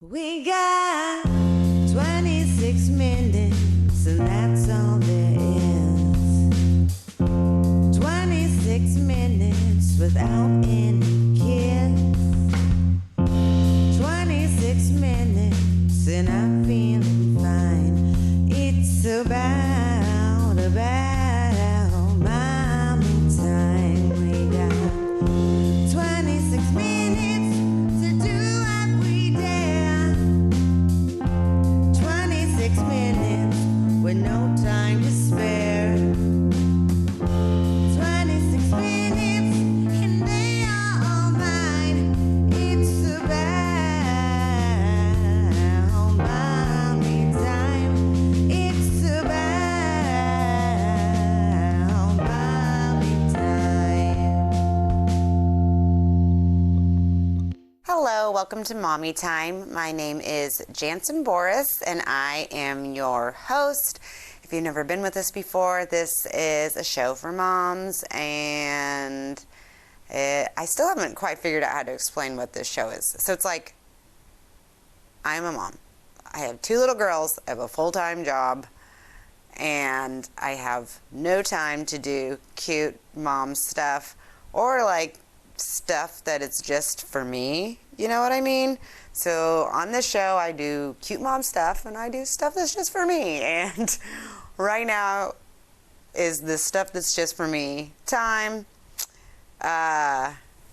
We got 26 minutes, and that's all there is. 26 minutes without any kiss. 26 minutes, and I'm feeling fine. It's about mommy time. We got 26 minutes to do what we dare. 26 minutes with no time to spare. 26 minutes and they are all mine. It's about mommy time. It's about mommy time. Hello, welcome to Mommy Time. My name is Jansen Boris, and I am your host. If you've never been with us before, this is a show for moms, and I still haven't quite figured out how to explain what this show is. So it's like, I'm a mom. I have two little girls, I have a full-time job, and I have no time to do cute mom stuff or like stuff that it's just for me, you know what I mean? So on this show I do cute mom stuff and I do stuff that's just for me, and right now is the stuff that's just for me time.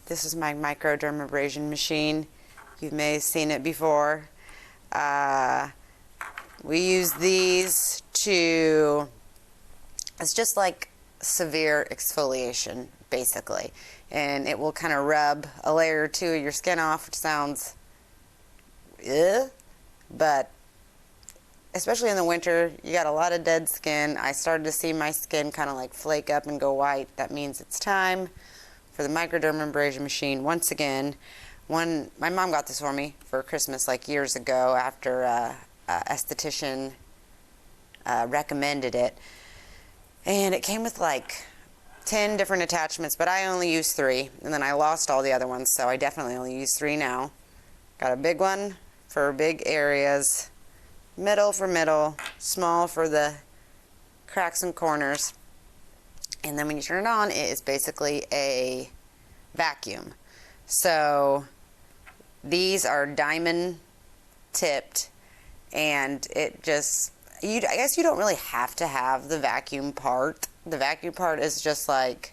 This is my microdermabrasion machine. You may have seen it before. We use these to, it's just like severe exfoliation basically, and it will kind of rub a layer or two of your skin off, which sounds but especially in the winter, you got a lot of dead skin. I started to see my skin kind of like flake up and go white. That means it's time for the microdermabrasion machine once again. My mom got this for me for Christmas like years ago after a esthetician recommended it, and it came with like 10 different attachments, but I only used 3, and then I lost all the other ones, so I definitely only use 3 now. Got a big one for big areas, middle for middle, small for the cracks and corners, and then when you turn it on, it is basically a vacuum. So these are diamond tipped, and it just, I guess you don't really have to have the vacuum part. The vacuum part is just like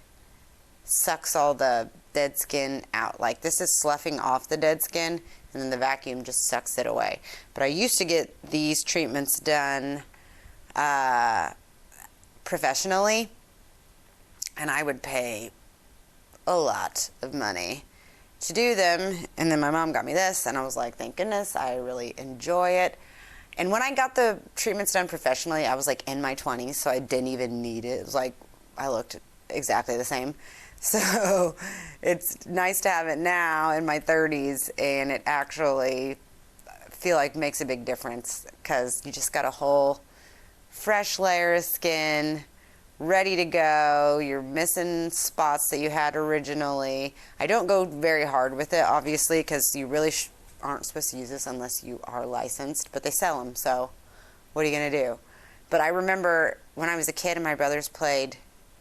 sucks all the dead skin out. Like this is sloughing off the dead skin, and then the vacuum just sucks it away. But I used to get these treatments done professionally, and I would pay a lot of money to do them. And then my mom got me this, and I was like, thank goodness, I really enjoy it. And when I got the treatments done professionally, I was like in my 20s, so I didn't even need it. It was like I looked exactly the same. So it's nice to have it now in my 30s, and it actually feel like makes a big difference because you just got a whole fresh layer of skin ready to go. You're missing spots that you had originally. I don't go very hard with it, obviously, because you really aren't supposed to use this unless you are licensed, but they sell them, so what are you going to do? But I remember when I was a kid and my brothers played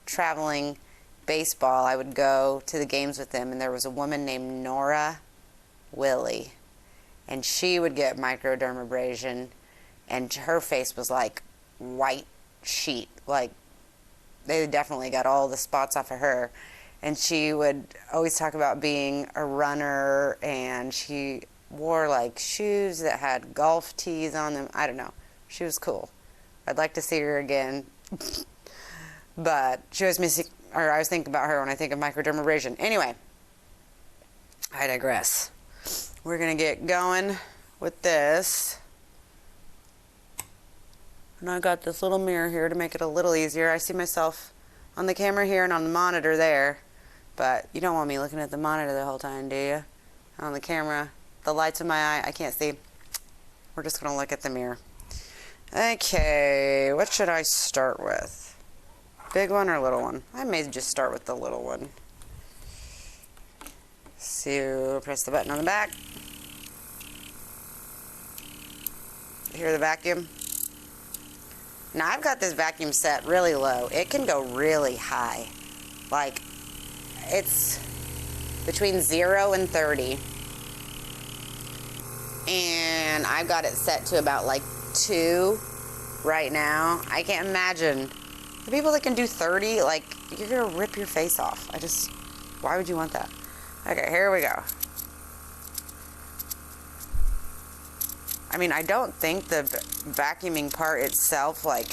traveling baseball, I would go to the games with them, and there was a woman named Nora Willie, and she would get microdermabrasion, and her face was like white sheet, like they definitely got all the spots off of her. And she would always talk about being a runner, and she wore like shoes that had golf tees on them. I don't know. She was cool. I'd like to see her again. But she was missing, or I was thinking about her when I think of microdermabrasion. Anyway, I digress. We're going to get going with this. And I got this little mirror here to make it a little easier. I see myself on the camera here and on the monitor there. But you don't want me looking at the monitor the whole time, do you? On the camera, the lights in my eye, I can't see. We're just going to look at the mirror. Okay, what should I start with? Big one or little one? I may just start with the little one. So press the button on the back. Hear the vacuum? Now I've got this vacuum set really low. It can go really high. Like, it's between 0 and 30. And I've got it set to about like 2 right now. I can't imagine the people that can do 30, like, you're gonna rip your face off. Why would you want that? Okay, here we go. I mean, I don't think the vacuuming part itself, like,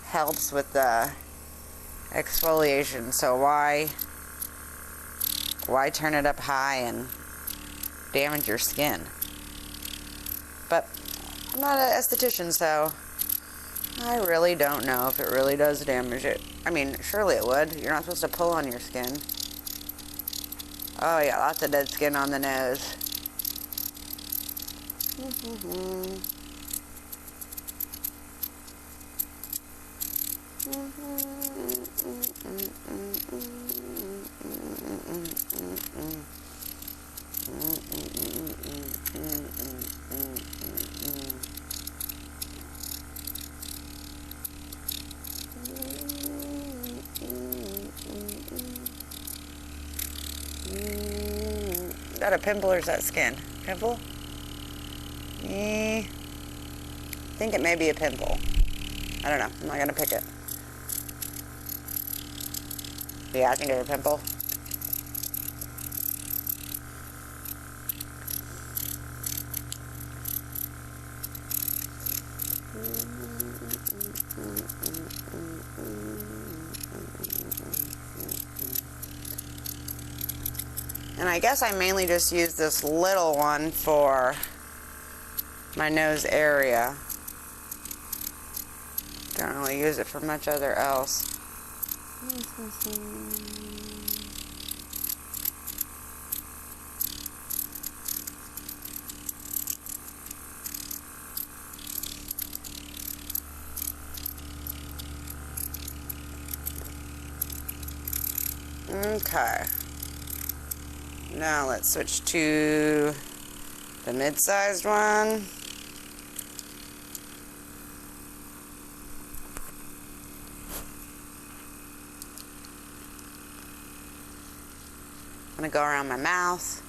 helps with the exfoliation, so why turn it up high and damage your skin? But I'm not an esthetician, so I really don't know if it really does damage it. I mean, surely it would. You're not supposed to pull on your skin. Oh yeah, lots of dead skin on the nose. Is that a pimple or is that skin? Pimple? I think it may be a pimple. I don't know. I'm not gonna pick it. Yeah, I think it's a pimple. And I guess I mainly just use this little one for my nose area. Don't really use it for much other else. Okay. Now let's switch to the mid-sized one. I'm gonna go around my mouth.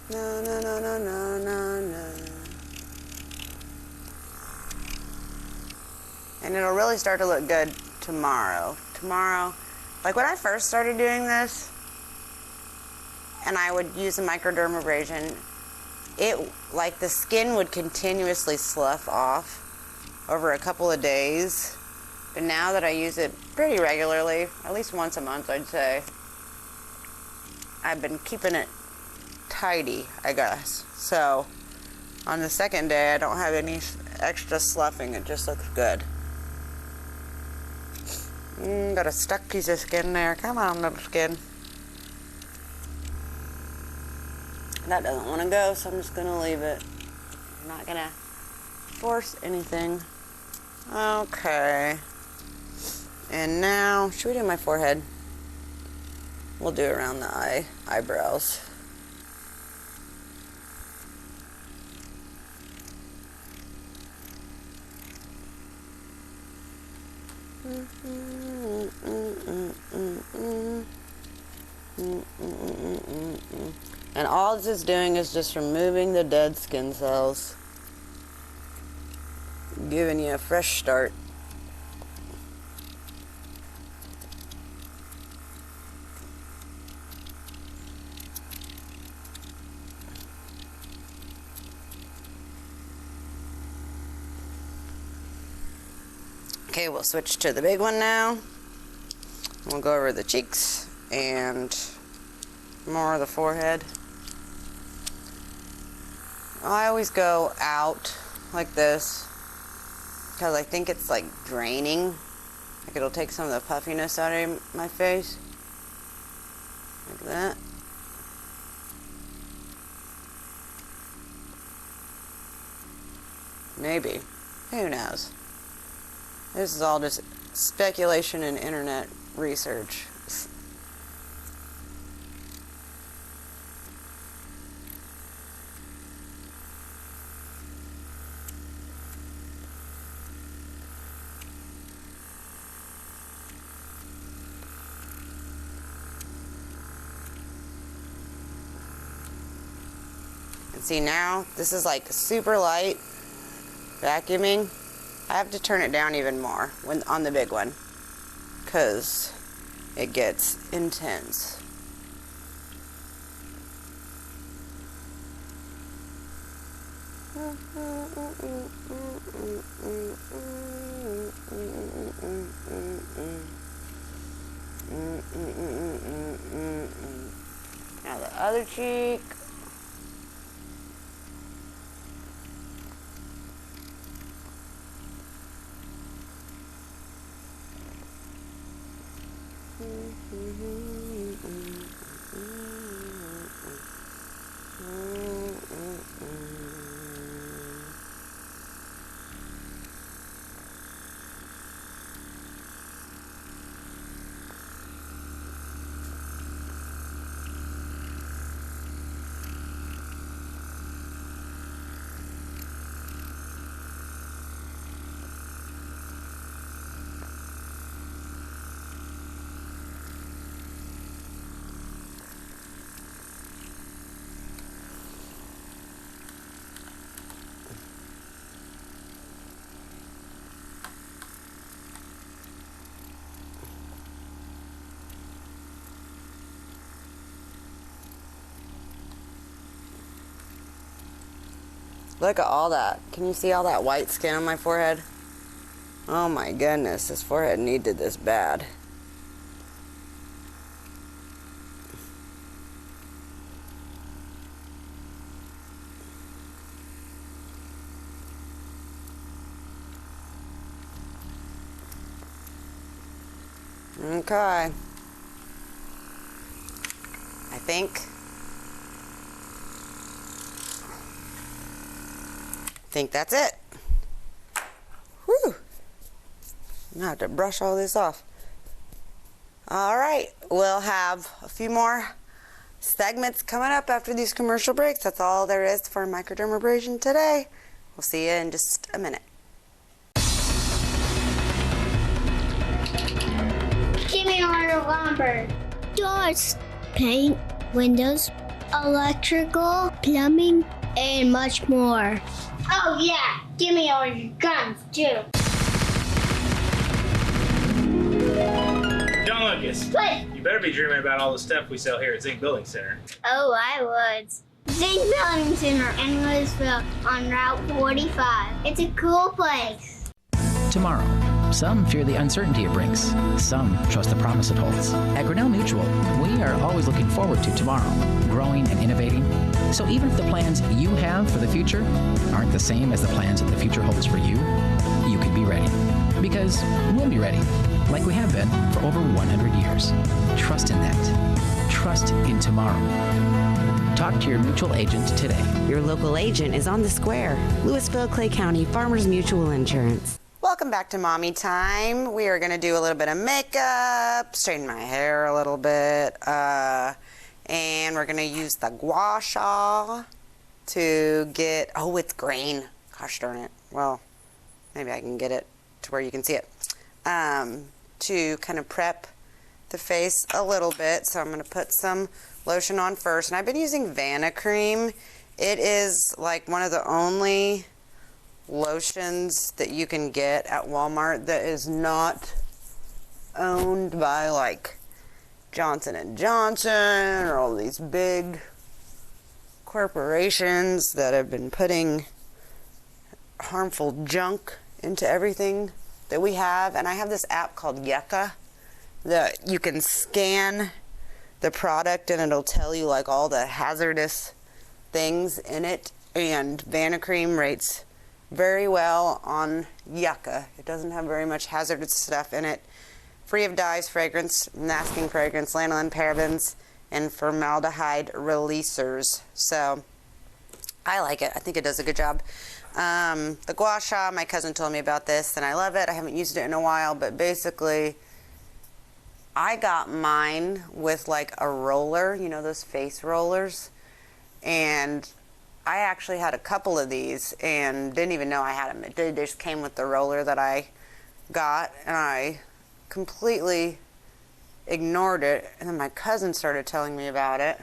No, no, no, no, no, no, no. And it'll really start to look good tomorrow. Tomorrow, like when I first started doing this, and I would use a microdermabrasion, like the skin would continuously slough off over a couple of days. But now that I use it pretty regularly, at least once a month, I'd say, I've been keeping it tidy, I guess. So on the second day, I don't have any extra sloughing. It just looks good. Got a stuck piece of skin there. Come on, little skin. That doesn't want to go, so I'm just going to leave it. I'm not going to force anything. Okay. And now, should we do my forehead? We'll do it around the eyebrows. And all this is doing is just removing the dead skin cells, giving you a fresh start. Okay, we'll switch to the big one now. We'll go over the cheeks and more of the forehead. I always go out like this because I think it's like draining. Like it'll take some of the puffiness out of my face. Like that. Maybe. Who knows? This is all just speculation and internet research. And see now, this is like super light vacuuming. I have to turn it down even more on the big one because it gets intense. Now the other cheek. Look at all that. Can you see all that white skin on my forehead? Oh my goodness, this forehead needed this bad. Okay. I think that's it. Whew. I'm gonna have to brush all this off. All right, we'll have a few more segments coming up after these commercial breaks. That's all there is for microdermabrasion today. We'll see you in just a minute. Give me all your lumber. Doors, paint, windows, electrical, plumbing, and much more. Oh yeah, give me all your guns too. John Lucas, What? you better be dreaming about all the stuff we sell here at Zinc Building Center. Oh, I would. Zinc Building Center in Louisville on Route 45. It's a cool place. Tomorrow. Some fear the uncertainty it brings. Some trust the promise it holds. At Grinnell Mutual, we are always looking forward to tomorrow, growing and innovating. So even if the plans you have for the future aren't the same as the plans that the future holds for you, you can be ready. Because we'll be ready, like we have been for over 100 years. Trust in that. Trust in tomorrow. Talk to your mutual agent today. Your local agent is on the square. Louisville, Clay County, Farmers Mutual Insurance. Welcome back to Mommy Time. We are going to do a little bit of makeup, straighten my hair a little bit, and we're going to use the gua sha to get, oh, it's green. Gosh darn it. Well, maybe I can get it to where you can see it. To kind of prep the face a little bit, so I'm going to put some lotion on first. And I've been using Vanna Cream. It is like one of the only lotions that you can get at Walmart that is not owned by like Johnson & Johnson or all these big corporations that have been putting harmful junk into everything that we have. And I have this app called Yucca that you can scan the product and it'll tell you like all the hazardous things in it. And Vanna Cream rates very well on Yucca. It doesn't have very much hazardous stuff in it. Free of dyes, fragrance, masking fragrance, lanolin, parabens, and formaldehyde releasers. So I like it. I think it does a good job. The gua sha, my cousin told me about this and I love it. I haven't used it in a while, but basically I got mine with like a roller, you know, those face rollers, and I actually had a couple of these and didn't even know I had them. They just came with the roller that I got, and I completely ignored it. And then my cousin started telling me about it,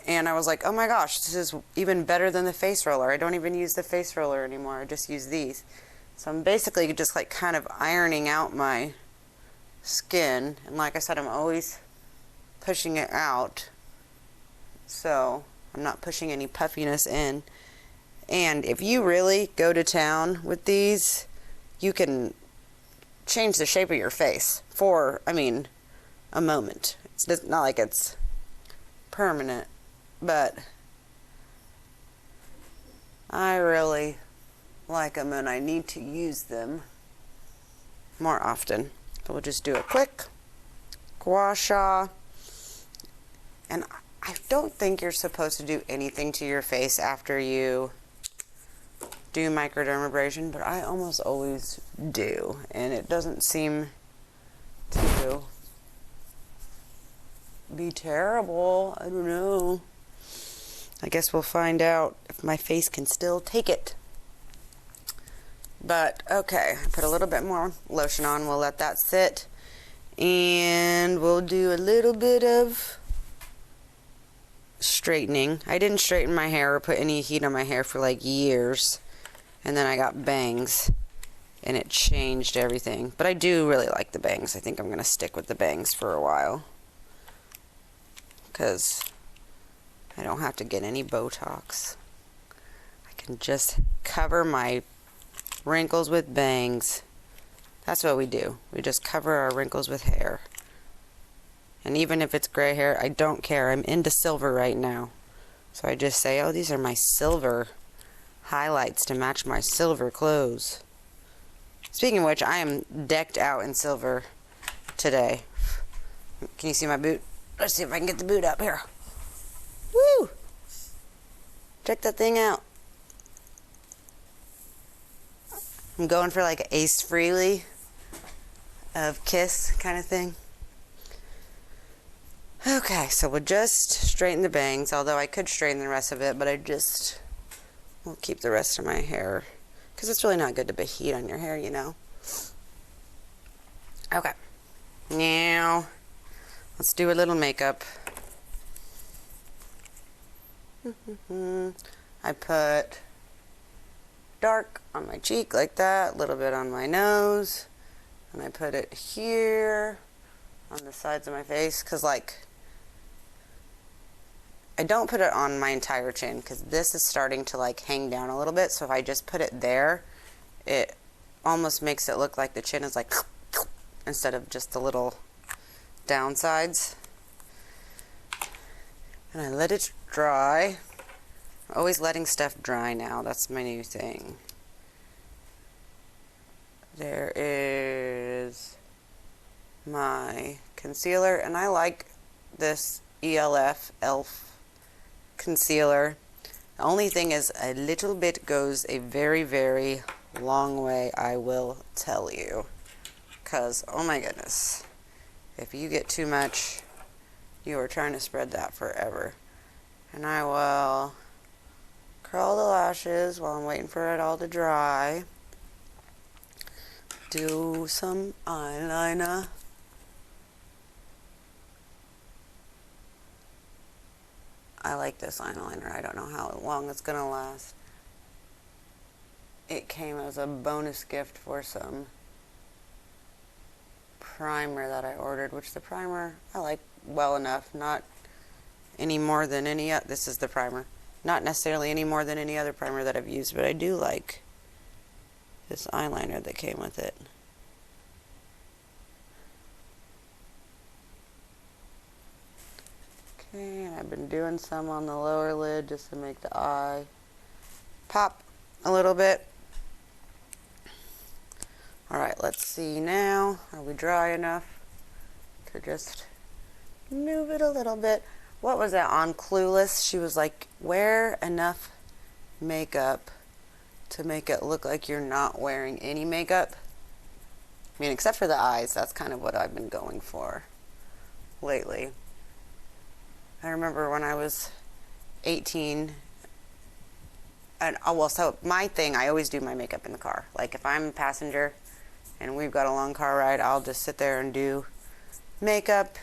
and I was like, oh my gosh, this is even better than the face roller. I don't even use the face roller anymore. I just use these. So I'm basically just like kind of ironing out my skin, and like I said, I'm always pushing it out, so I'm not pushing any puffiness in. And if you really go to town with these, you can change the shape of your face for, I mean, a moment. It's just not like it's permanent, but I really like them and I need to use them more often. So we'll just do a quick gua sha. And I don't think you're supposed to do anything to your face after you do microdermabrasion, but I almost always do, and it doesn't seem to be terrible. I don't know. I guess we'll find out if my face can still take it. But okay, I put a little bit more lotion on. We'll let that sit, and we'll do a little bit of straightening. I didn't straighten my hair or put any heat on my hair for like years, and then I got bangs and it changed everything. But I do really like the bangs. I think I'm gonna stick with the bangs for a while because I don't have to get any Botox. I can just cover my wrinkles with bangs. That's what we do. We just cover our wrinkles with hair. And even if it's gray hair, I don't care. I'm into silver right now. So I just say, oh, these are my silver highlights to match my silver clothes. Speaking of which, I am decked out in silver today. Can you see my boot? Let's see if I can get the boot up here. Woo! Check that thing out. I'm going for like Ace Frehley of Kiss kind of thing. Okay, so we'll just straighten the bangs, although I could straighten the rest of it, but I just will keep the rest of my hair because it's really not good to put heat on your hair, you know. Okay, now let's do a little makeup. I put dark on my cheek like that, a little bit on my nose, and I put it here on the sides of my face because like I don't put it on my entire chin because this is starting to like hang down a little bit, so if I just put it there, it almost makes it look like the chin is like instead of just the little downsides. And I let it dry. I'm always letting stuff dry now. That's my new thing. There is my concealer, and I like this ELF concealer. The only thing is a little bit goes a very, very long way, I will tell you. Because, oh my goodness, if you get too much, you are trying to spread that forever. And I will curl the lashes while I'm waiting for it all to dry. Do some eyeliner. like this eyeliner. I don't know how long it's going to last. It came as a bonus gift for some primer that I ordered, which the primer I like well enough, not any more than any other. This is the primer. Not necessarily any more than any other primer that I've used, but I do like this eyeliner that came with it. Okay, and I've been doing some on the lower lid just to make the eye pop a little bit. Alright, let's see now. Are we dry enough to just move it a little bit? What was that on Clueless? She was like, wear enough makeup to make it look like you're not wearing any makeup. I mean, except for the eyes. That's kind of what I've been going for lately. I remember when I was 18, and so my thing, I always do my makeup in the car. Like if I'm a passenger and we've got a long car ride, I'll just sit there and do makeup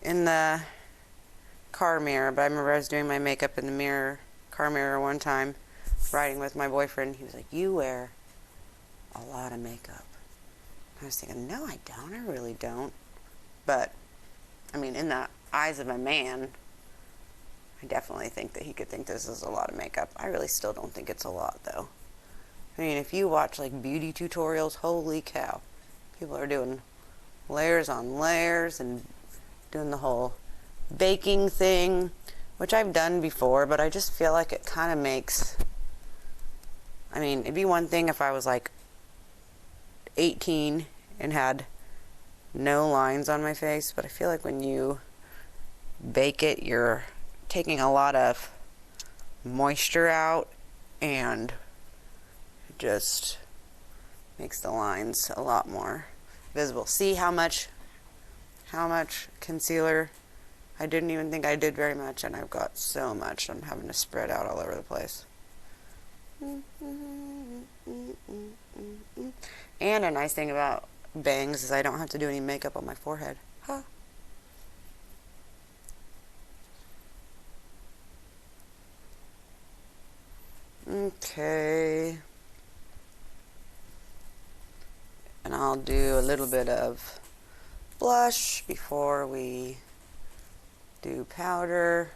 in the car mirror. But I remember I was doing my makeup in the car mirror one time, riding with my boyfriend. He was like, you wear a lot of makeup. I was thinking, no, I don't. I really don't. But, I mean, in the eyes of a man, I definitely think that he could think this is a lot of makeup. I really still don't think it's a lot, though. I mean, if you watch, like, beauty tutorials, holy cow. People are doing layers on layers and doing the whole baking thing, which I've done before, but I just feel like it kind of makes... I mean, it'd be one thing if I was, like, 18 and had no lines on my face, but I feel like when you bake it, you're taking a lot of moisture out, and it just makes the lines a lot more visible. See how much concealer? I didn't even think I did very much, and I've got so much I'm having to spread out all over the place. And a nice thing about bangs is I don't have to do any makeup on my forehead. Huh. Okay. And I'll do a little bit of blush before we do powder.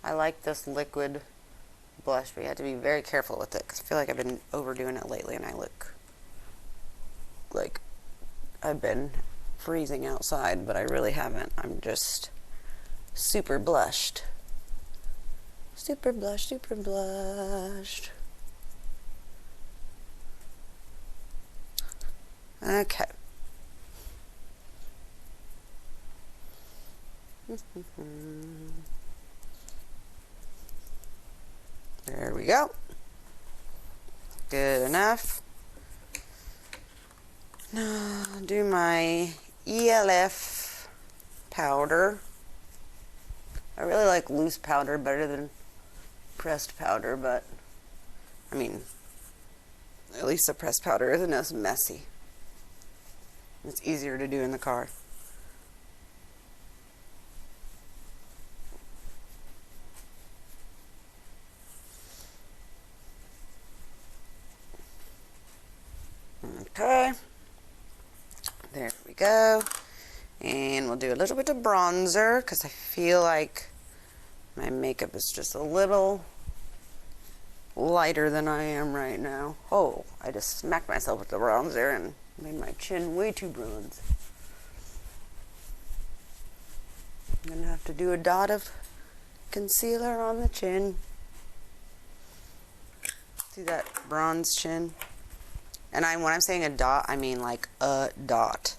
I like this liquid blush, but you have to be very careful with it because I feel like I've been overdoing it lately and I look like I've been freezing outside, but I really haven't. I'm just super blushed. Super blushed, super blushed. Okay. There we go. Good enough. Now I'll do my ELF powder. I really like loose powder better than pressed powder, but I mean, at least the pressed powder isn't as messy. It's easier to do in the car. Okay, there we go. And we'll do a little bit of bronzer because I feel like my makeup is just a little lighter than I am right now. Oh, I just smacked myself with the bronzer and made my chin way too bronze. I'm gonna have to do a dot of concealer on the chin. See that bronze chin? And when I'm saying a dot, I mean like a dot.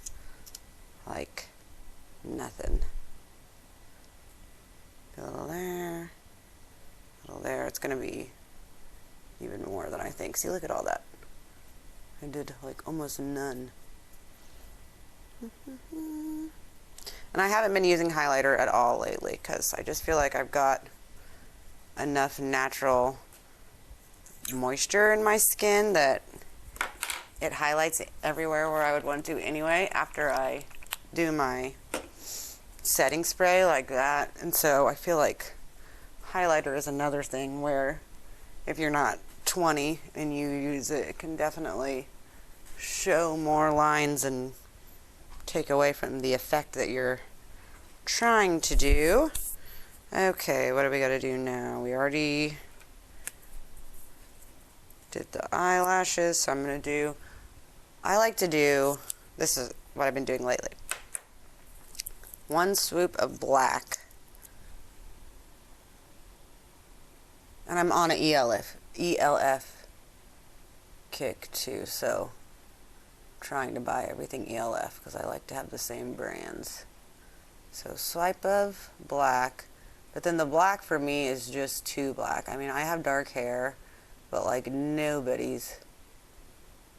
Like nothing. A little there. A little there. It's going to be even more than I think. See, look at all that. I did like almost none. And I haven't been using highlighter at all lately because I just feel like I've got enough natural moisture in my skin that it highlights everywhere where I would want to anyway after I do my setting spray like that. And so I feel like highlighter is another thing where if you're not 20 and you use it, it can definitely show more lines and take away from the effect that you're trying to do. Okay, what do we got to do now? We already did the eyelashes, so I'm going to do, I like to do, this is what I've been doing lately. One swoop of black. And I'm on an ELF kick too, so I'm trying to buy everything ELF because I like to have the same brands. So swipe of black, but then the black for me is just too black. I mean, I have dark hair, but like nobody's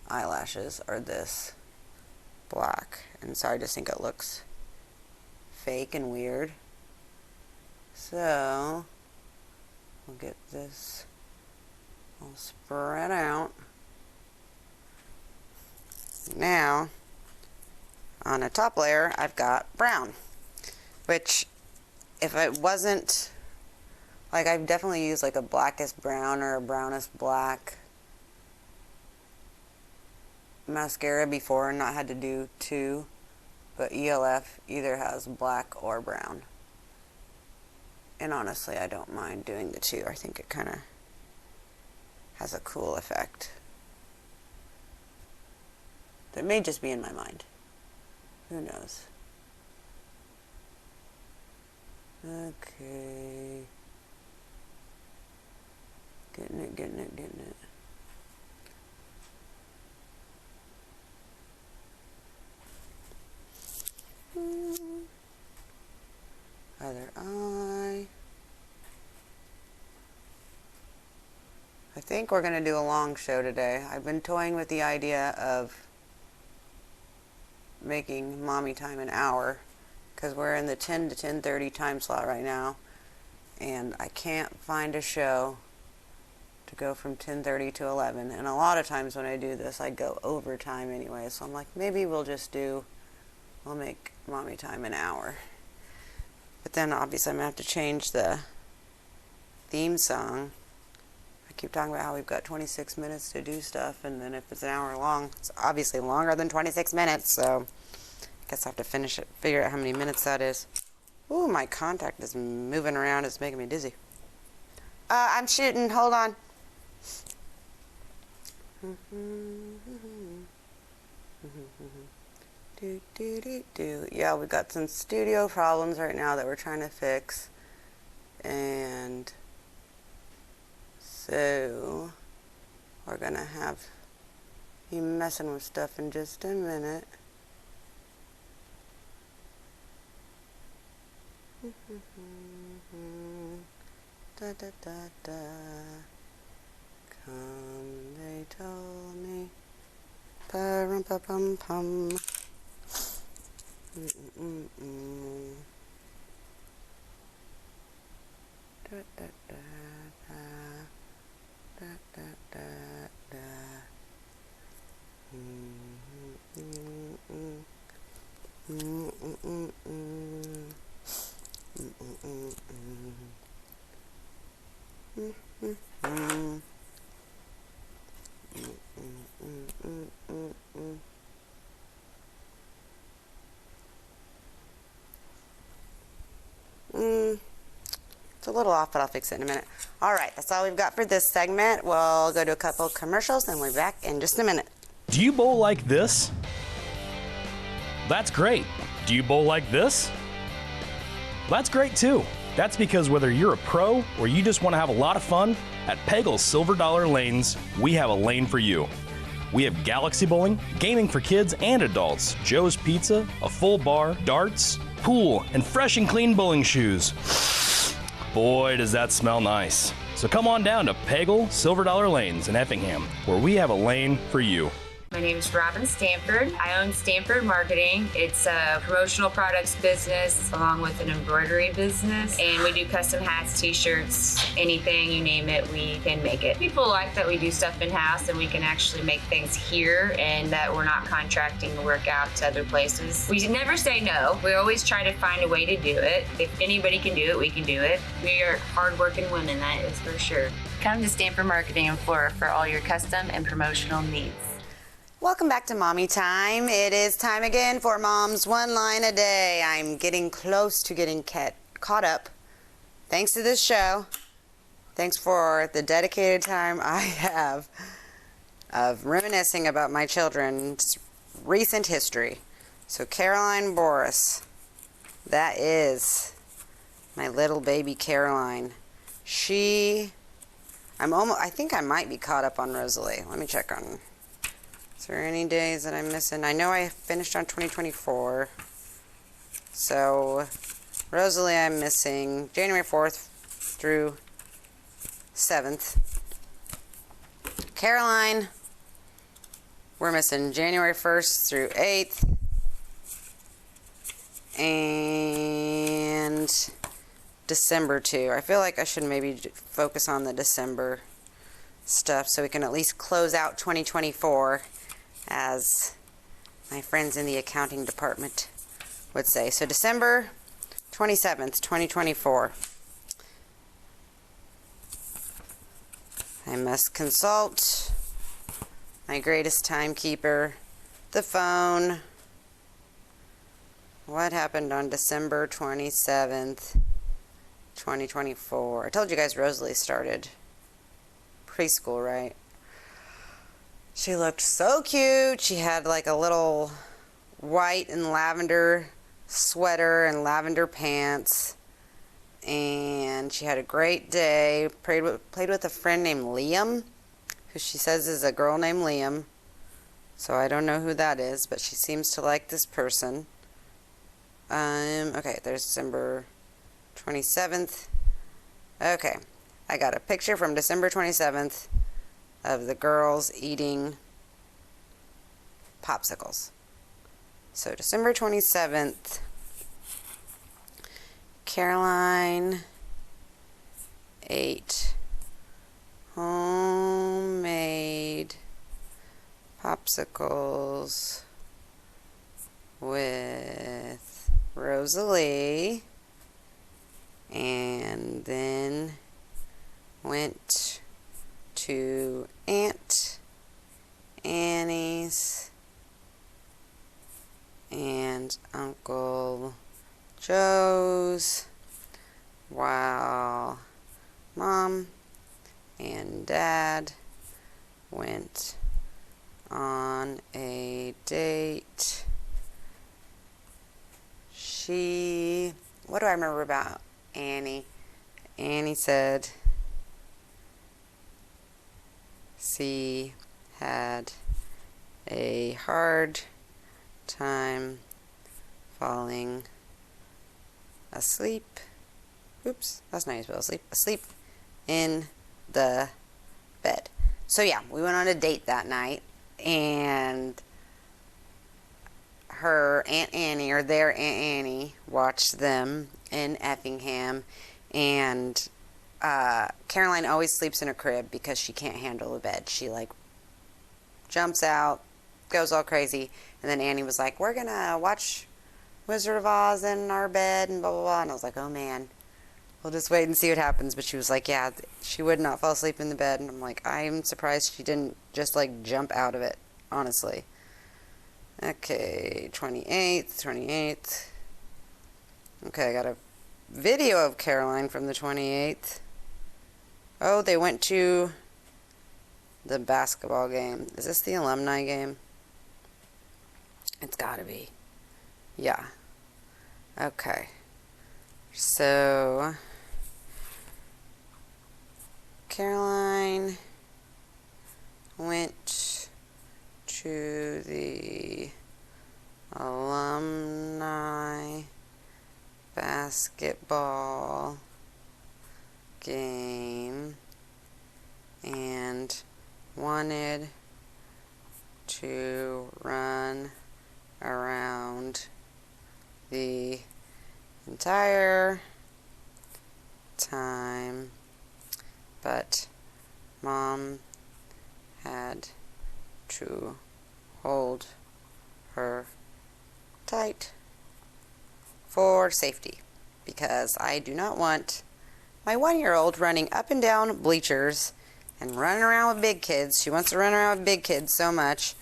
eyelashes are this black, and so I just think it looks fake and weird. So we'll get this all spread out. Now on a top layer I've got brown, which if it wasn't, like, I've definitely used like a blackest brown or a brownest black mascara before and not had to do two, but ELF either has black or brown. And honestly, I don't mind doing the two. I think it kind of has a cool effect. That may just be in my mind. Who knows? Okay. Getting it. Other eye. I think we're going to do a long show today. I've been toying with the idea of making mommy time an hour because we're in the 10 to 10:30 time slot right now, and I can't find a show to go from 10:30 to 11, and a lot of times when I do this I go over time anyway, so I'm like, maybe we'll make mommy time an hour. But then obviously I'm going to have to change the theme song. I keep talking about how we've got 26 minutes to do stuff, and then if it's an hour long, it's obviously longer than 26 minutes, so I guess I have to figure out how many minutes that is. Ooh, my contact is moving around, it's making me dizzy. I'm shooting, hold on. Yeah, we've got some studio problems right now that we're trying to fix, and so we're gonna be messing with stuff in just a minute. Da da da da. Come, they told me. Pa-rum pa pum pum. Da da da da. Da da da da. It's a little off, but I'll fix it in a minute. All right, that's all we've got for this segment. We'll go to a couple commercials, and we'll be back in just a minute. Do you bowl like this? That's great. Do you bowl like this? That's great too. That's because whether you're a pro or you just want to have a lot of fun, at Pegel's Silver Dollar Lanes, we have a lane for you. We have galaxy bowling, gaming for kids and adults, Joe's Pizza, a full bar, darts, pool, and fresh and clean bowling shoes. Boy, does that smell nice. So come on down to Pegel Silver Dollar Lanes in Effingham, where we have a lane for you. My name is Robin Stanford. I own Stanford Marketing. It's a promotional products business along with an embroidery business. And we do custom hats, t-shirts, anything, you name it, we can make it. People like that we do stuff in-house and we can actually make things here and that we're not contracting the work out to other places. We never say no. We always try to find a way to do it. If anybody can do it, we can do it. We are hardworking women, that is for sure. Come to Stanford Marketing in Flora for all your custom and promotional needs. Welcome back to Mommy Time. It is time again for Mom's One Line a Day. I'm getting close to getting caught up. Thanks to this show. Thanks for the dedicated time I have of reminiscing about my children's recent history. So Caroline Boris, that is my little baby Caroline. I think I might be caught up on Rosalie. Let me check on. Is there any days that I'm missing? I know I finished on 2024. So, Rosalie I'm missing January 4th through 7th. Caroline, we're missing January 1st through 8th. And December 2. I feel like I should maybe focus on the December stuff so we can at least close out 2024. As my friends in the accounting department would say. So December 27th, 2024. I must consult my greatest timekeeper, the phone. What happened on December 27th, 2024? I told you guys Rosalie started preschool, right? She looked so cute. She had like a little white and lavender sweater and lavender pants. And she had a great day. Played with a friend named Liam, who she says is a girl named Liam. So I don't know who that is, but she seems to like this person. Okay, there's December 27th. Okay, I got a picture from December 27th. Of the girls eating popsicles. So December 27th, Caroline ate homemade popsicles with Rosalie and then went to Aunt Annie's and Uncle Joe's while Mom and Dad went on a date. What do I remember about Annie? Annie said she had a hard time falling asleep. Oops, that's not how you spell asleep. Asleep in the bed. So yeah, we went on a date that night, and her Aunt Annie, or their Aunt Annie, watched them in Effingham, and Caroline always sleeps in a crib because she can't handle a bed. She like jumps out, goes all crazy, and then Annie was like, we're gonna watch Wizard of Oz in our bed and blah blah blah, and I was like, oh man, we'll just wait and see what happens. But she was like, yeah, she would not fall asleep in the bed, and I'm like, I'm surprised she didn't just like jump out of it, honestly. Okay, 28th. Okay, I got a video of Caroline from the 28th. Oh, they went to the basketball game. Is this the alumni game? It's gotta be. Yeah. Okay. So, Caroline went to the alumni basketball game and wanted to run around the entire time, but Mom had to hold her tight for safety, because I do not want my 1-year-old running up and down bleachers and running around with big kids. She wants to run around with big kids so much,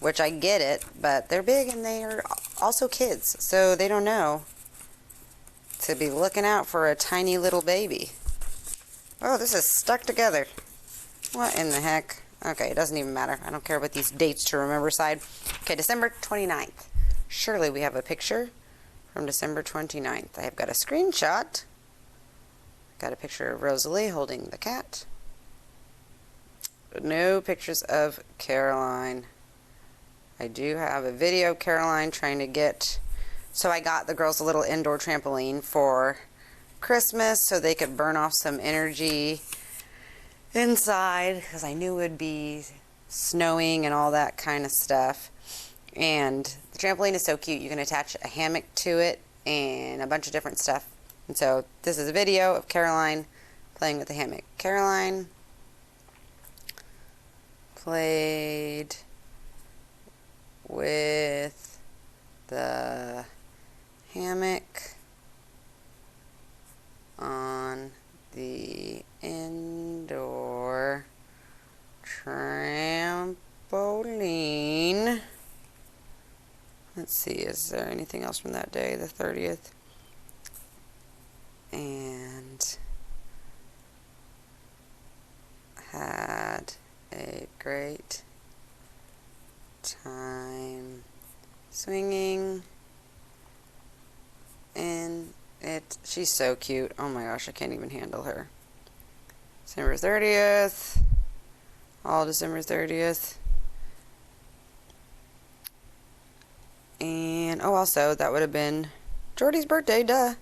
which I get it, but they're big and they are also kids, so they don't know to be looking out for a tiny little baby. Oh, this is stuck together. What in the heck? Okay, it doesn't even matter. I don't care about these dates to remember side. Okay, December 29th. Surely we have a picture from December 29th. I have got a screenshot. Got a picture of Rosalie holding the cat. No pictures of Caroline. I do have a video of Caroline trying to get... So I got the girls a little indoor trampoline for Christmas so they could burn off some energy inside, because I knew it would be snowing and all that kind of stuff. And the trampoline is so cute. You can attach a hammock to it and a bunch of different stuff. And so this is a video of Caroline playing with the hammock. Caroline played with the hammock on the indoor trampoline. Let's see, is there anything else from that day, the 30th? And had a great time swinging in it. She's so cute. Oh my gosh, I can't even handle her. December 30th. All December 30th. And, oh, also, that would have been Jordy's birthday, duh.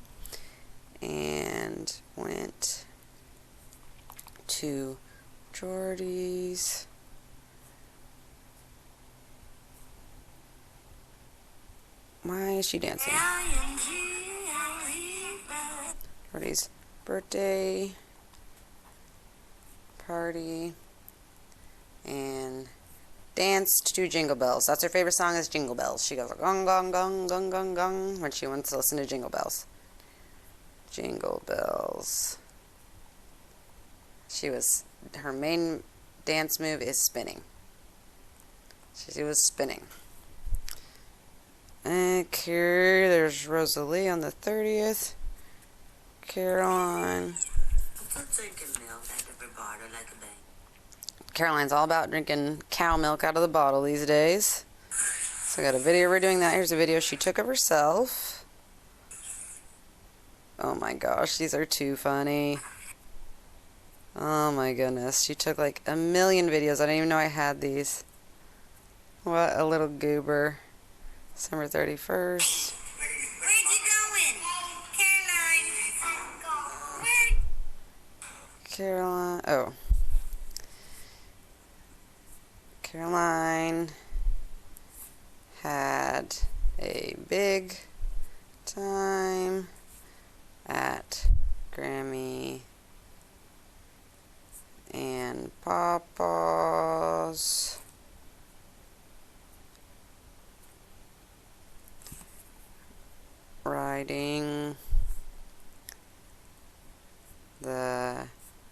And went to Jordy's. Why is she dancing? Jordy's birthday party and danced to Jingle Bells. That's her favorite song, is Jingle Bells. She goes gong gong gong gong gong gong when she wants to listen to Jingle Bells. Jingle Bells. Her main dance move is spinning. She was spinning. Okay, there's Rosalie on the 30th. Caroline. Caroline's all about drinking cow milk out of the bottle these days. So I got a video of her doing that. Here's a video she took of herself. Oh my gosh, these are too funny. Oh my goodness, she took like a million videos. I didn't even know I had these. What a little goober. December 31st. Where'd you going? Caroline. Caroline. Oh. Caroline had a big time at Grammy and Papa's. Riding the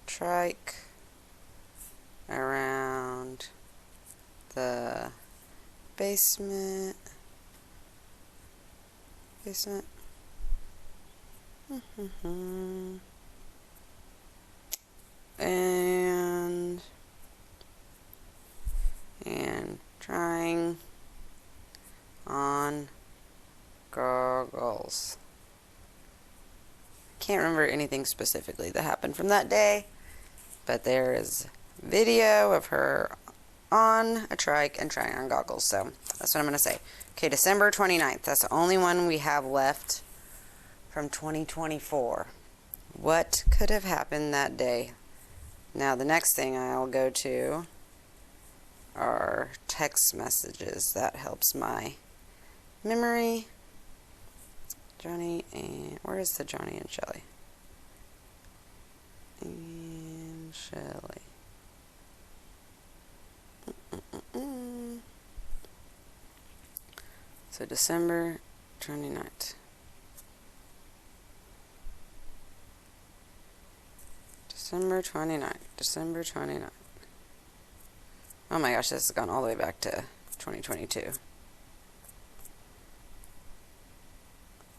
trike around the basement. And trying on goggles. Can't remember anything specifically that happened from that day, but there is video of her on a trike and trying on goggles, so that's what I'm going to say. Okay, December 29th. That's the only one we have left from 2024. What could have happened that day? Now, the next thing I'll go to are text messages. That helps my memory. Johnny and... where is the Johnny and Shelley? And Shelley. So December 29th. December 29th. December 29th. Oh my gosh, this has gone all the way back to 2022.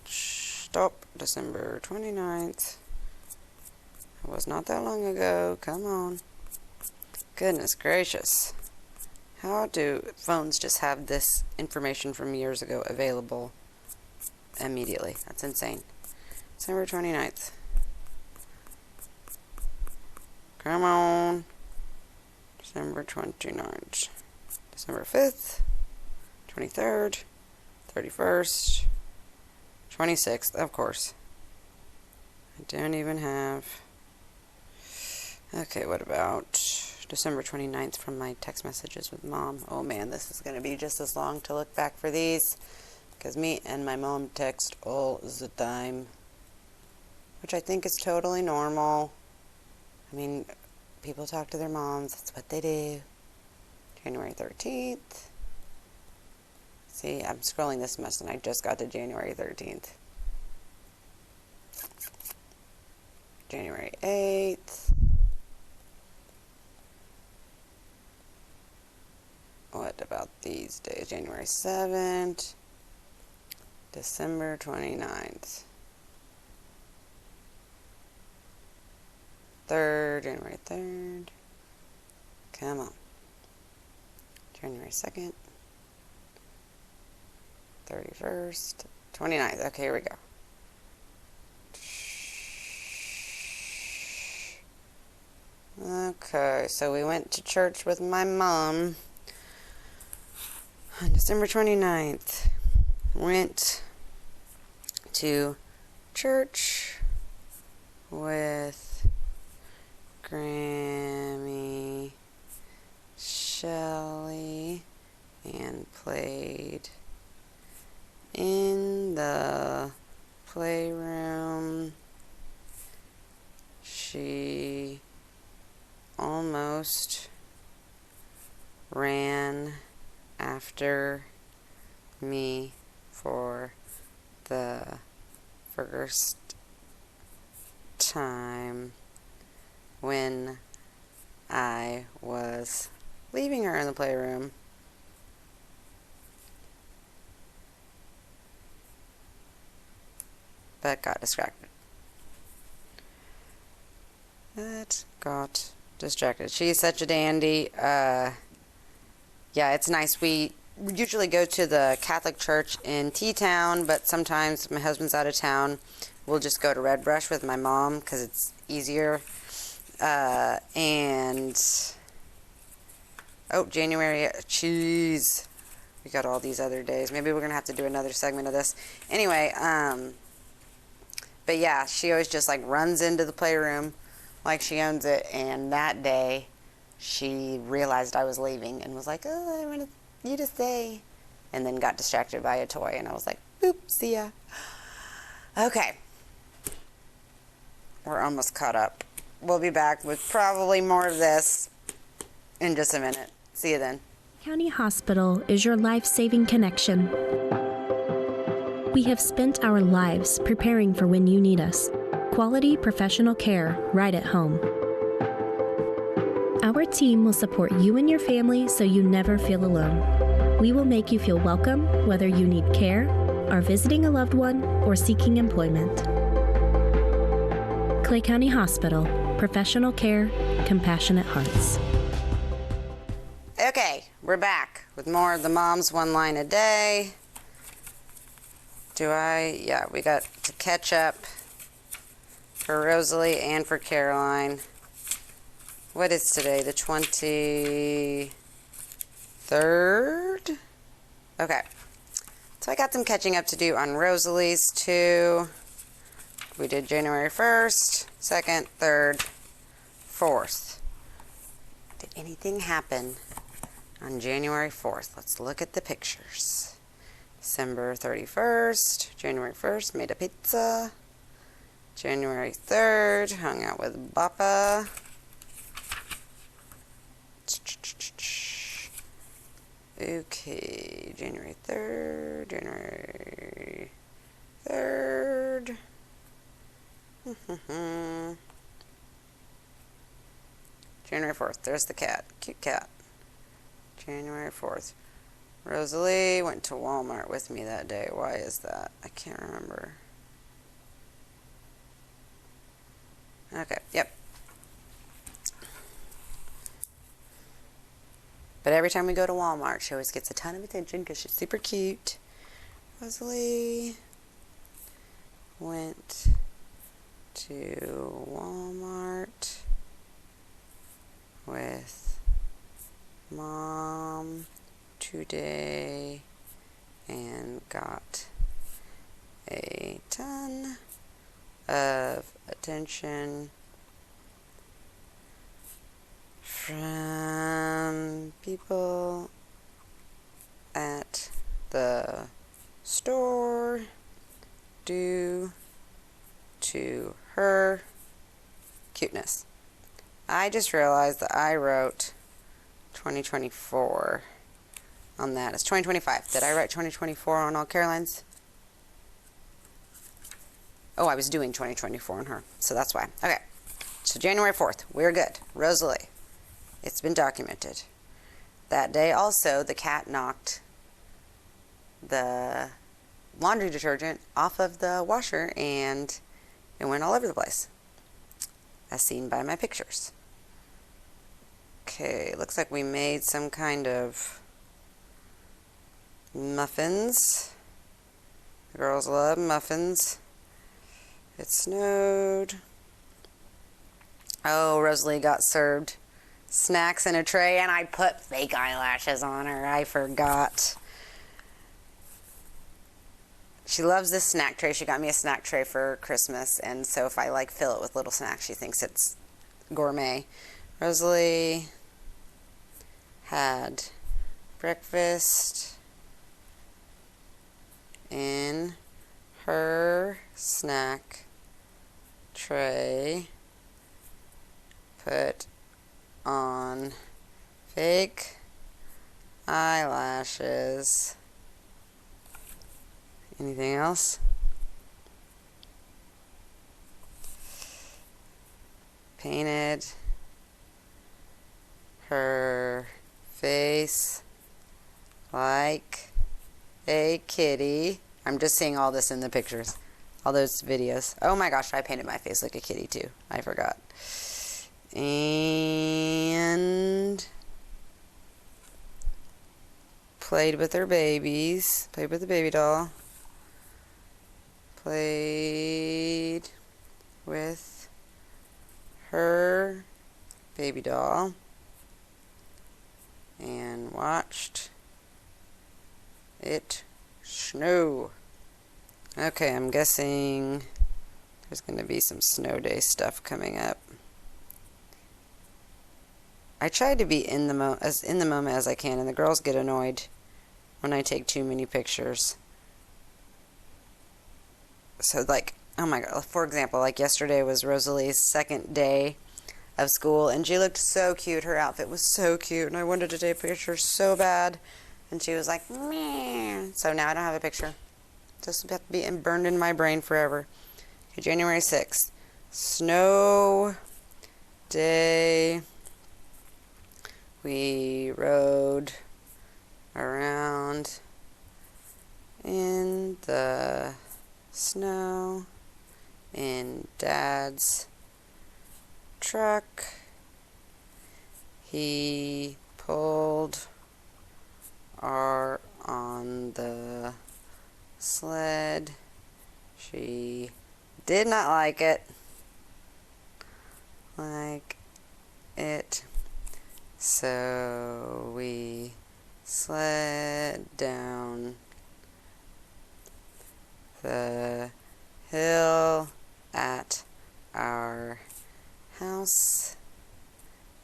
Stop. December 29th. It was not that long ago. Come on. Goodness gracious. How do phones just have this information from years ago available immediately? That's insane. December 29th. Come on. December 29th. December 5th. 23rd. 31st. 26th, of course. I don't even have... Okay, what about December 29th from my text messages with Mom? Oh man, this is going to be just as long to look back for these, because me and my mom text all the time, which I think is totally normal. I mean, people talk to their moms, that's what they do. January 13th. See, I'm scrolling this mess and I just got to January 13th. January 8th. What about these days? January 7th. December 29th. 3rd, January 3rd. Come on. January 2nd. 31st. 29th. Okay, here we go. Okay, so we went to church with my mom on December 29th. Went to church with Grammy, Shelley, and played in the playroom. She almost ran after me for the first time when I was leaving her in the playroom. But got distracted. She's such a dandy. Yeah, it's nice. We usually go to the Catholic church in T-Town, but sometimes my husband's out of town. We'll just go to Red Brush with my mom because it's easier. January, jeez. We got all these other days. Maybe we're going to have to do another segment of this. Anyway, but yeah, she always just like runs into the playroom like she owns it. And that day, she realized I was leaving and was like, "Oh, I want you to stay," and then got distracted by a toy. And I was like, "Boop, see ya." Okay, we're almost caught up. We'll be back with probably more of this in just a minute. See you then. County Hospital is your life-saving connection. We have spent our lives preparing for when you need us. Quality professional care right at home. Our team will support you and your family so you never feel alone. We will make you feel welcome whether you need care, are visiting a loved one, or seeking employment. Clay County Hospital. Professional care, compassionate hearts. Okay, we're back with more of the Mom's One Line a Day. Yeah, we got to catch up for Rosalie and for Caroline. What is today? The 23rd? Okay. So I got some catching up to do on Rosalie's too. We did January 1st, 2nd, 3rd, 4th. Did anything happen on January 4th. Let's look at the pictures. December 31st, January 1st, made a pizza. January 3rd, hung out with Bappa. Okay, January 3rd, January 3rd. January 4th, there's the cat, cute cat. January 4th. Rosalie went to Walmart with me that day. Why is that? I can't remember. Okay, yep. But every time we go to Walmart, she always gets a ton of attention because she's super cute. Rosalie went to Walmart with Mom today and got a ton of attention from people at the store due to her cuteness. I just realized that I wrote 2024 on that. It's 2025. Did I write 2024 on all Carolines? Oh, I was doing 2024 on her, so that's why. Okay, so January 4th, we're good. Rosalie, it's been documented. That day also, the cat knocked the laundry detergent off of the washer and it went all over the place, as seen by my pictures. Okay, looks like we made some kind of muffins. The girls love muffins. It snowed. Oh, Rosalie got served snacks in a tray, and I put fake eyelashes on her. I forgot. She loves this snack tray. She got me a snack tray for Christmas, and so if I fill it with little snacks, she thinks it's gourmet. Rosalie had breakfast in her snack tray, put on fake eyelashes. Anything else? Painted her face like a kitty. I'm just seeing all this in the pictures. All those videos. Oh my gosh, I painted my face like a kitty too. I forgot. And played with her babies. Played with the baby doll. Played with her baby doll. And watched it snow. Okay, I'm guessing there's going to be some snow day stuff coming up. I try to be in the moment as I can, and the girls get annoyed when I take too many pictures. So oh my god, for example, yesterday was Rosalie's second day of school, and she looked so cute. Her outfit was so cute, and I wanted to take a picture so bad, and she was like, meh. So now I don't have a picture. Just have to be burned in my brain forever. Okay, January 6th. Snow day. We rode around in the snow in Dad's truck. He pulled on the sled. She did not like it. So we sled down the hill at our house,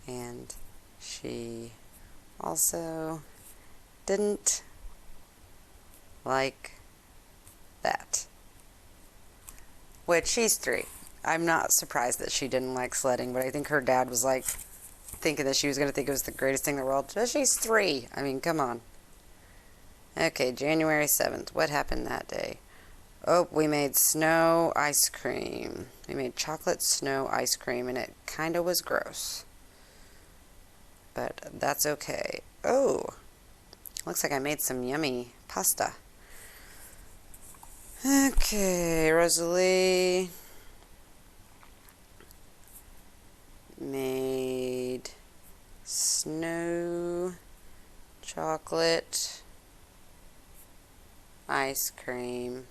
and she also also didn't like that. Which, she's 3. I'm not surprised that she didn't like sledding, but I think her dad was like thinking that she was going to think it was the greatest thing in the world. But she's 3. I mean, come on. Okay, January 7th. What happened that day? Oh, we made snow ice cream. We made chocolate snow ice cream, and it kind of was gross. But that's okay. Oh, looks like I made some yummy pasta. Okay, Rosalie made snow chocolate ice cream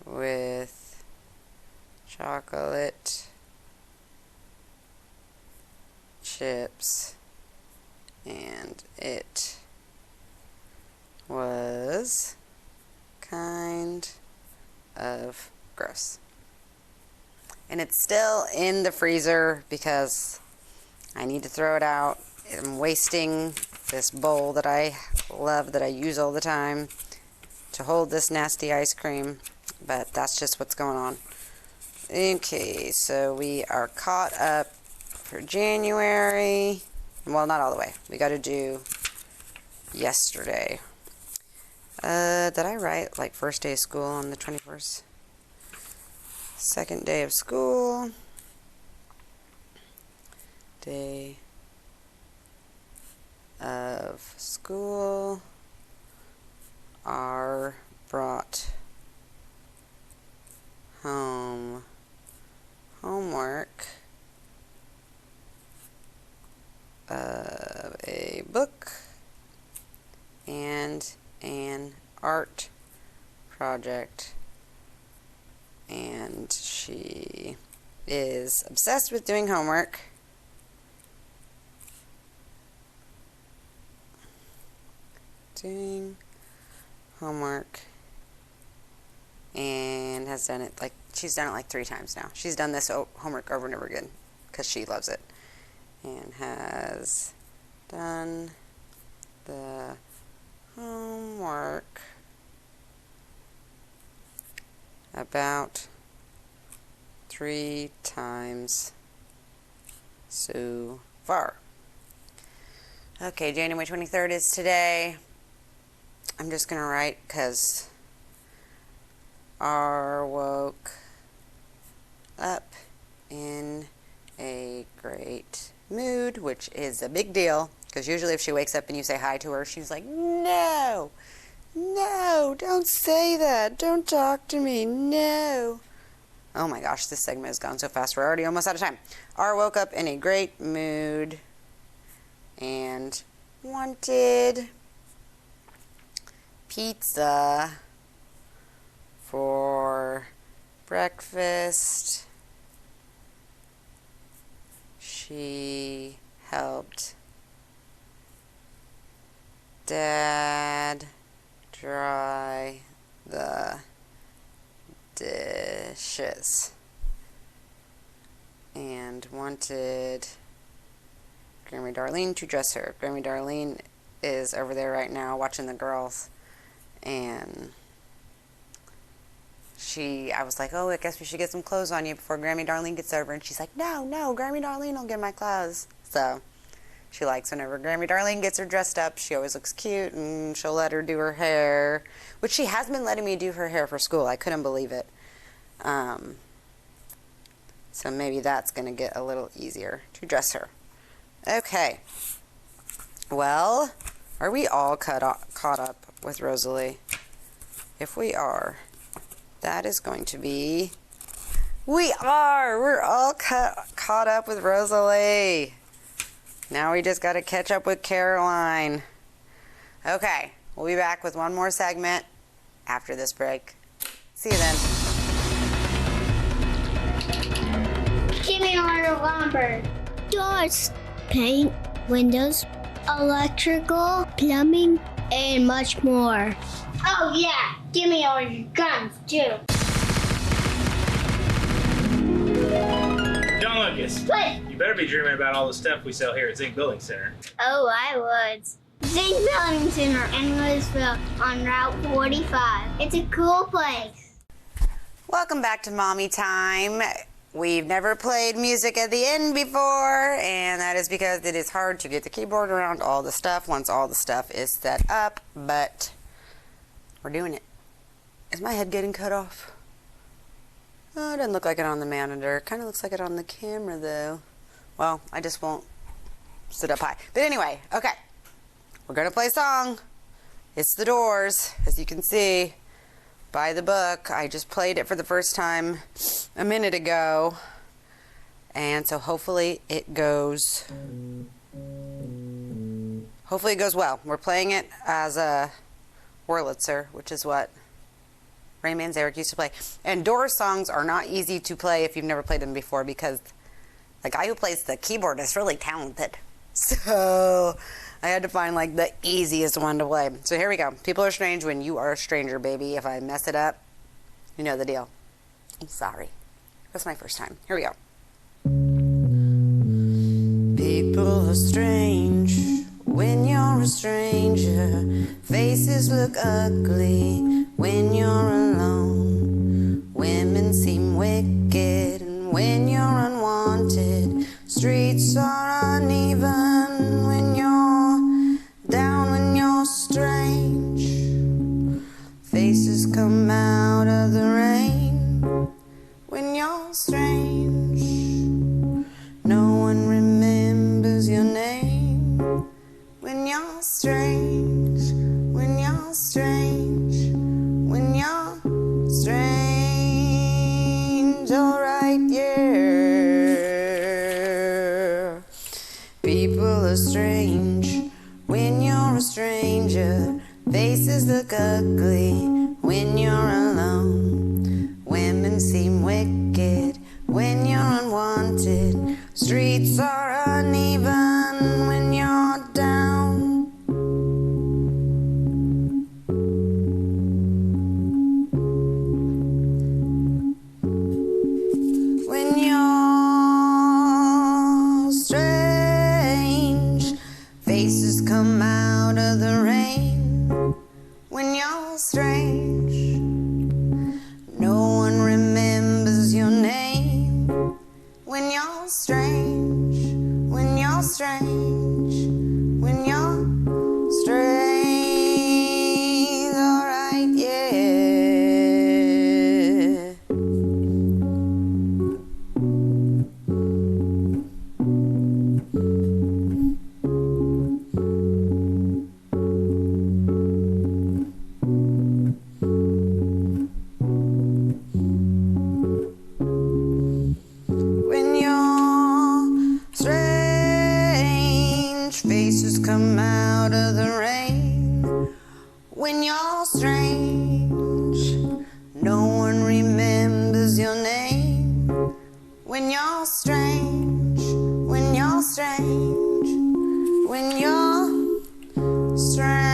with chocolate chips, and it was kind of gross. And it's still in the freezer because I need to throw it out. I'm wasting this bowl that I love, that I use all the time, to hold this nasty ice cream, but that's just what's going on. Okay, so we are caught up for January. Well, not all the way. We got to do yesterday. Did I write like first day of school on the 21st? Second day of school. Day of school are brought home homework of a book and an art project, and she is obsessed with doing homework. Doing homework, and has done it like, she's done it like 3 times now. She's done this homework over and over again because she loves it, and has done the homework about 3 times so far. Okay, January 23rd is today. I'm just going to write because R woke up in a great mood, which is a big deal because usually if she wakes up and you say hi to her, she's like, no, don't say that. Don't talk to me. No. Oh my gosh, this segment has gone so fast. We're already almost out of time. R woke up in a great mood and wanted pizza for breakfast. She helped Dad dry the dishes and wanted Grammy Darlene to dress her. Grammy Darlene is over there right now watching the girls, and I was like, oh, I guess we should get some clothes on you before Grammy Darlene gets over, and she's like, no, Grammy Darlene will get my clothes. So she likes whenever Grammy Darlene gets her dressed up, she always looks cute, and she'll let her do her hair, which she has been letting me do her hair for school. I couldn't believe it. So maybe that's going to get a little easier to dress her. Okay. Well, are we all caught up with Rosalie? If we are, that is going to be... We are! We're all caught up with Rosalie. Now we just got to catch up with Caroline. Okay, we'll be back with one more segment after this break. See you then. Give me all your lumber. Doors, paint, windows, electrical, plumbing, and much more. Oh yeah, give me all your guns too. John Lucas, Grace, What? you better be dreaming about all the stuff we sell here at Zinc Building Center. Oh, I would. Zinc Building Center in Louisville on Route 45. It's a cool place. Welcome back to Mommy Time. We've never played music at the end before, and that is because it is hard to get the keyboard around all the stuff once all the stuff is set up, but we're doing it. Is my head getting cut off? Oh, it doesn't look like it on the monitor. Kind of looks like it on the camera, though. Well, I just won't sit up high. But anyway, okay. We're going to play a song. It's The Doors, as you can see by the book. I just played it for the first time a minute ago. And so hopefully it goes well. We're playing it as a Wurlitzer, which is what Ray Manzarek used to play. And Doors songs are not easy to play if you've never played them before, because the guy who plays the keyboard is really talented. So I had to find like the easiest one to play. So here we go. People are strange when you are a stranger, baby. If I mess it up, you know the deal. I'm sorry. That's my first time. Here we go. People are strange when you're a stranger. Faces look ugly when you're alone. Women seem wicked when you're unwanted. Streets are uneven when you're down, when you're strange. Faces come out of the rain when you're strange. No one remembers your name when you're strange, when you're strange, when you're strange. Alright, yeah. People are strange when you're a stranger. Faces look ugly when you're alone. Women seem wicked when you're unwanted. Streets are uneven when you're down. When you're strange, faces come out of the rain. When you're strange, no one remembers your name. When you're strange, when you're strange, when you're strange. Alright, yeah. When you're strange, faces come out of the rain. When you're strange, no one remembers your name. When you're strange, when you're strange, when you're strange.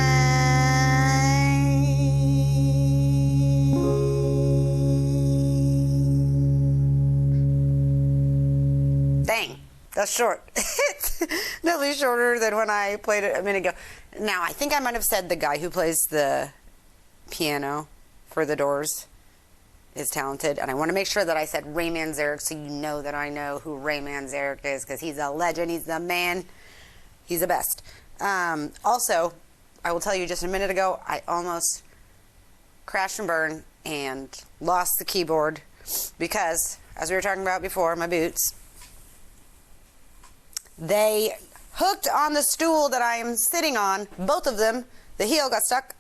Dang, that's short. It's definitely shorter than when I played it a minute ago. Now, I think I might have said the guy who plays the piano for the Doors is talented, and I want to make sure that I said Ray Manzarek so you know that I know who Ray Manzarek is, because he's a legend, he's the man, he's the best. Also, I will tell you, just a minute ago, I almost crashed and burned and lost the keyboard because, as we were talking about before, my boots, they hooked on the stool that I am sitting on, both of them. The heel got stuck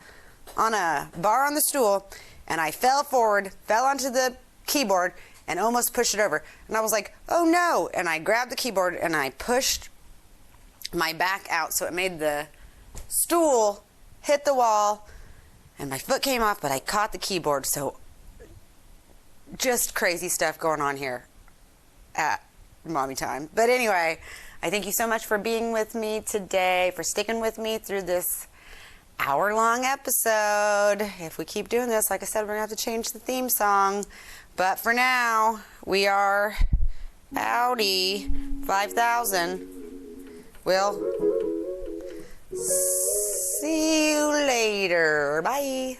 on a bar on the stool, and I fell forward, fell onto the keyboard, and almost pushed it over. And I was like, oh no! And I grabbed the keyboard and I pushed my back out so it made the stool hit the wall, and my foot came off, but I caught the keyboard. So just crazy stuff going on here at Mommy Time. But anyway, I thank you so much for being with me today, for sticking with me through this hour-long episode. If we keep doing this, like I said, we're going to have to change the theme song. But for now, we are Audi 5000. Well, see you later. Bye.